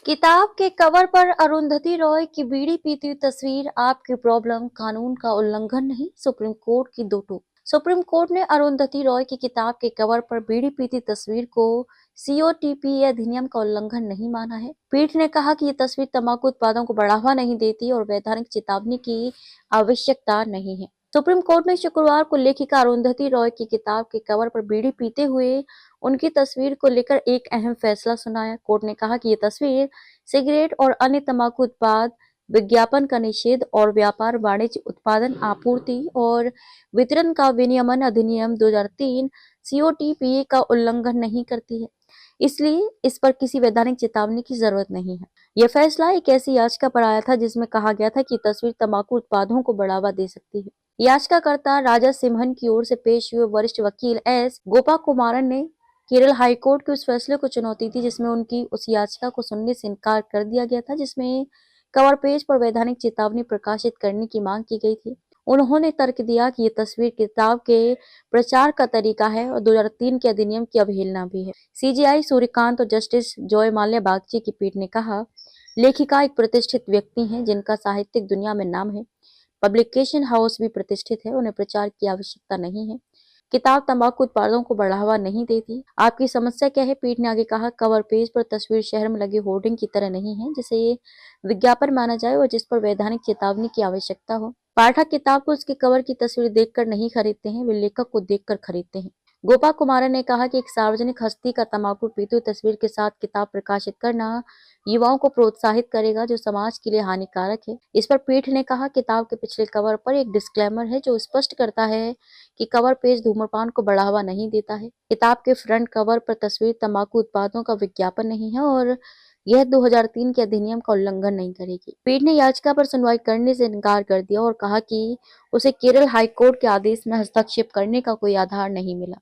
किताब के कवर पर अरुंधति रॉय की बीड़ी पीती हुई तस्वीर आपकी प्रॉब्लम कानून का उल्लंघन नहीं, सुप्रीम कोर्ट की दो टूक। सुप्रीम कोर्ट ने अरुंधति रॉय की किताब के कवर पर बीड़ी पीती तस्वीर को सीओटीपी अधिनियम का उल्लंघन नहीं माना है। पीठ ने कहा कि ये तस्वीर तंबाकू उत्पादों को बढ़ावा नहीं देती और वैधानिक चेतावनी की आवश्यकता नहीं है। सुप्रीम कोर्ट ने शुक्रवार को लेखिका अरुंधति रॉय की किताब के कवर पर बीड़ी पीते हुए उनकी तस्वीर को लेकर एक अहम फैसला सुनाया। कोर्ट ने कहा कि ये तस्वीर सिगरेट और अन्य तंबाकू उत्पाद विज्ञापन का निषेध और व्यापार वाणिज्य उत्पादन आपूर्ति और वितरण का विनियमन अधिनियम 2003 सीओटीपीए का उल्लंघन नहीं करती है, इसलिए इस पर किसी वैधानिक चेतावनी की जरूरत नहीं है। यह फैसला एक ऐसी याचिका पर आया था जिसमें कहा गया था कि तस्वीर तंबाकू उत्पादों को बढ़ावा दे सकती है। याचिकाकर्ता राजा सिम्हन की ओर से पेश हुए वरिष्ठ वकील एस गोपा कुमारन ने केरल हाईकोर्ट के उस फैसले को चुनौती दी जिसमें उनकी उस याचिका को सुनने से इनकार कर दिया गया था जिसमें कवर पेज पर वैधानिक चेतावनी प्रकाशित करने की मांग की गई थी। उन्होंने तर्क दिया कि ये तस्वीर किताब के प्रचार का तरीका है और 2003 के अधिनियम की अवहेलना भी है। सीजेआई सूर्यकांत और जस्टिस जॉय माल्या बागची की पीठ ने कहा, लेखिका एक प्रतिष्ठित व्यक्ति हैं जिनका साहित्यिक दुनिया में नाम है। पब्लिकेशन हाउस भी प्रतिष्ठित है, उन्हें प्रचार की आवश्यकता नहीं है। किताब तंबाकू उत्पादों को बढ़ावा नहीं देती। आपकी समस्या क्या है? पीठ ने आगे कहा, कवर पेज पर तस्वीर शहर में लगे होर्डिंग की तरह नहीं है जिसे ये विज्ञापन माना जाए और जिस पर वैधानिक चेतावनी की आवश्यकता हो। पाठक किताब को उसके कवर की तस्वीर देखकर नहीं खरीदते हैं, वे लेखक को देखकर खरीदते हैं। गोपा कुमार ने कहा कि एक सार्वजनिक हस्ती का तंबाकू पीती हुई तस्वीर के साथ किताब प्रकाशित करना युवाओं को प्रोत्साहित करेगा जो समाज के लिए हानिकारक है। इस पर पीठ ने कहा, किताब के पिछले कवर पर एक डिस्क्लेमर है जो स्पष्ट करता है कि कवर पेज धूम्रपान को बढ़ावा नहीं देता है। किताब के फ्रंट कवर पर तस्वीर तंबाकू उत्पादों का विज्ञापन नहीं है और यह 2003 के अधिनियम का उल्लंघन नहीं करेगी। पीठ ने याचिका पर सुनवाई करने से इनकार कर दिया और कहा कि उसे केरल हाईकोर्ट के आदेश में हस्तक्षेप करने का कोई आधार नहीं मिला।